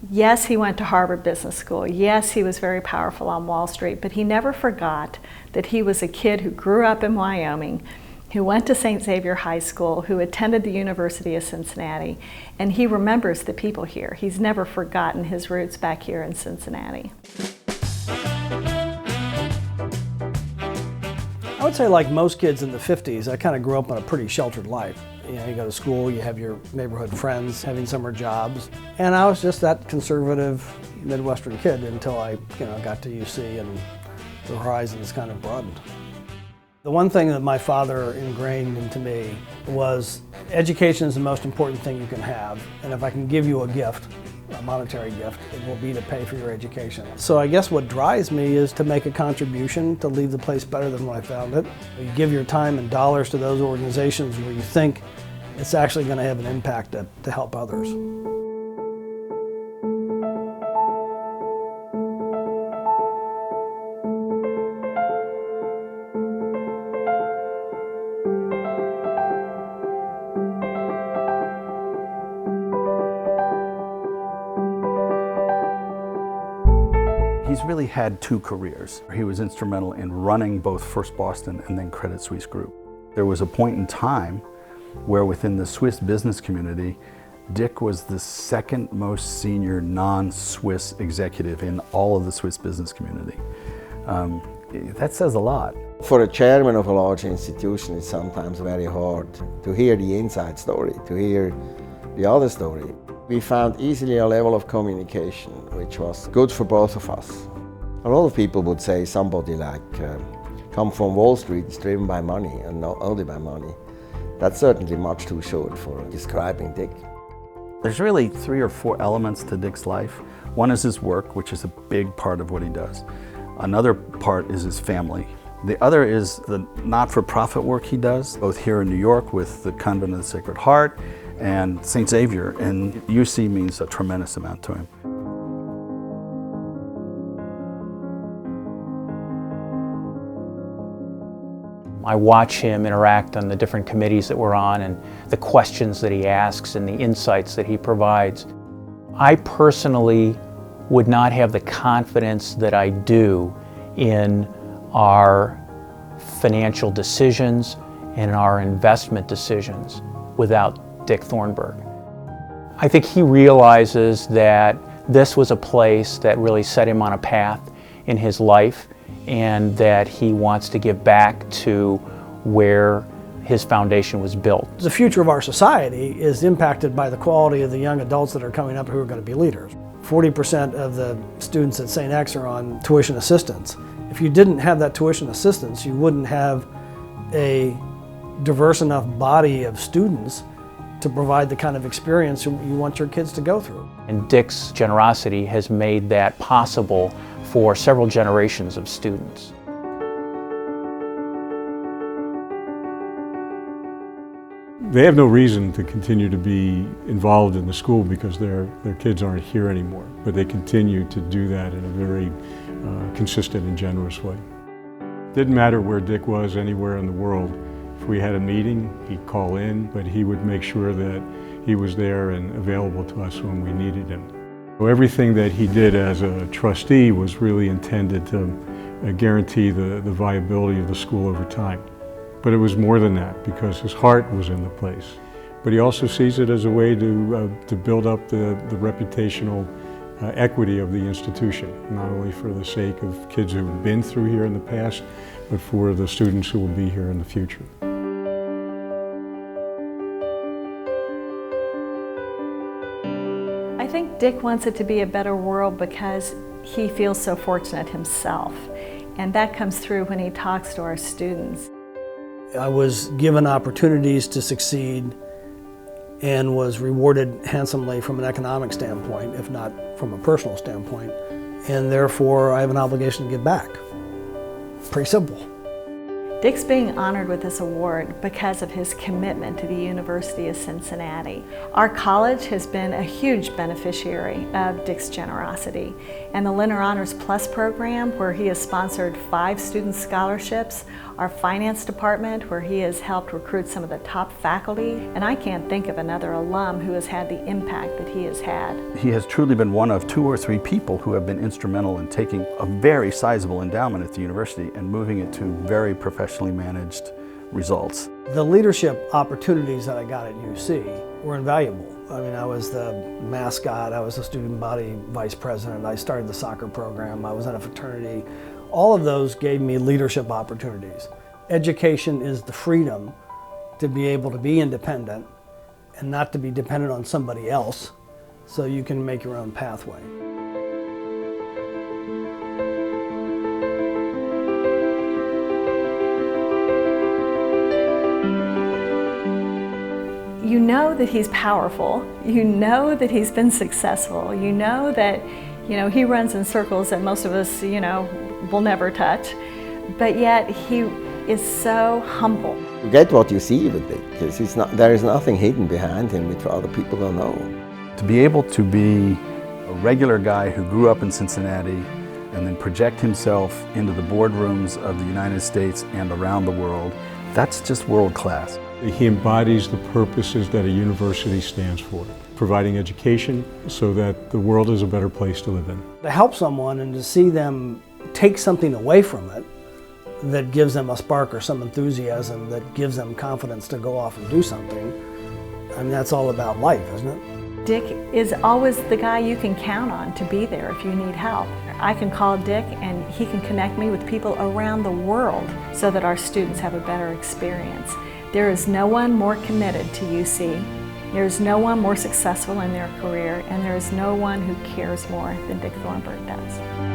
Yes, he went to Harvard Business School. Yes, he was very powerful on Wall Street, but he never forgot that he was a kid who grew up in Wyoming, who went to St. Xavier High School, who attended the University of Cincinnati, and he remembers the people here. He's never forgotten his roots back here in Cincinnati. I would say, like most kids in the 50s, I kind of grew up in a pretty sheltered life. You know, you go to school, you have your neighborhood friends having summer jobs, and I was just that conservative Midwestern kid until I got to UC and the horizons kind of broadened. The one thing that my father ingrained into me was education is the most important thing you can have, and if I can give you a gift, a monetary gift, it will be to pay for your education. So I guess what drives me is to make a contribution, to leave the place better than when I found it. You give your time and dollars to those organizations where you think it's actually going to have an impact to help others. He's really had two careers. He was instrumental in running both First Boston and then Credit Suisse Group. There was a point in time where within the Swiss business community, Dick was the second most senior non-Swiss executive in all of the Swiss business community. That says a lot. For a chairman of a large institution, it's sometimes very hard to hear the inside story, to hear the other story. We found easily a level of communication which was good for both of us. A lot of people would say somebody like come from Wall Street is driven by money and not only by money. That's certainly much too short for describing Dick. There's really 3 or 4 elements to Dick's life. One is his work, which is a big part of what he does. Another part is his family. The other is the not-for-profit work he does, both here in New York with the Convent of the Sacred Heart and St. Xavier, and UC means a tremendous amount to him. I watch him interact on the different committees that we're on and the questions that he asks and the insights that he provides. I personally would not have the confidence that I do in our financial decisions and our investment decisions without Dick Thornburgh. I think he realizes that this was a place that really set him on a path in his life and that he wants to give back to where his foundation was built. The future of our society is impacted by the quality of the young adults that are coming up who are going to be leaders. 40% of the students at St. X are on tuition assistance. If you didn't have that tuition assistance, you wouldn't have a diverse enough body of students to provide the kind of experience you want your kids to go through. And Dick's generosity has made that possible for several generations of students. They have no reason to continue to be involved in the school because their kids aren't here anymore, but they continue to do that in a very consistent and generous way. Didn't matter where Dick was anywhere in the world. If we had a meeting, he'd call in, but he would make sure that he was there and available to us when we needed him. So everything that he did as a trustee was really intended to guarantee the viability of the school over time. But it was more than that because his heart was in the place. But he also sees it as a way to build up the reputational equity of the institution, not only for the sake of kids who have been through here in the past, but for the students who will be here in the future. I think Dick wants it to be a better world because he feels so fortunate himself, and that comes through when he talks to our students. I was given opportunities to succeed and was rewarded handsomely from an economic standpoint, if not from a personal standpoint, and therefore I have an obligation to give back. Pretty simple. Dick's being honored with this award because of his commitment to the University of Cincinnati. Our college has been a huge beneficiary of Dick's generosity, and the Lindner Honors Plus program, where he has sponsored 5 student scholarships, our finance department, where he has helped recruit some of the top faculty, and I can't think of another alum who has had the impact that he has had. He has truly been one of 2 or 3 people who have been instrumental in taking a very sizable endowment at the university and moving it to very professionally managed results. The leadership opportunities that I got at UC were invaluable. I mean, I was the mascot, I was the student body vice president, I started the soccer program, I was in a fraternity. All of those gave me leadership opportunities. Education is the freedom to be able to be independent and not to be dependent on somebody else, so you can make your own pathway. You know that he's powerful, you know that he's been successful, you know that he runs in circles that most of us will never touch, but yet he is so humble. You get what you see with it, because there is nothing hidden behind him which other people don't know. To be able to be a regular guy who grew up in Cincinnati and then project himself into the boardrooms of the United States and around the world, that's just world class. He embodies the purposes that a university stands for, providing education so that the world is a better place to live in. To help someone and to see them take something away from it that gives them a spark or some enthusiasm that gives them confidence to go off and do something, I mean, that's all about life, isn't it? Dick is always the guy you can count on to be there if you need help. I can call Dick and he can connect me with people around the world so that our students have a better experience. There is no one more committed to UC. There's no one more successful in their career, and there is no one who cares more than Dick Thornburgh does.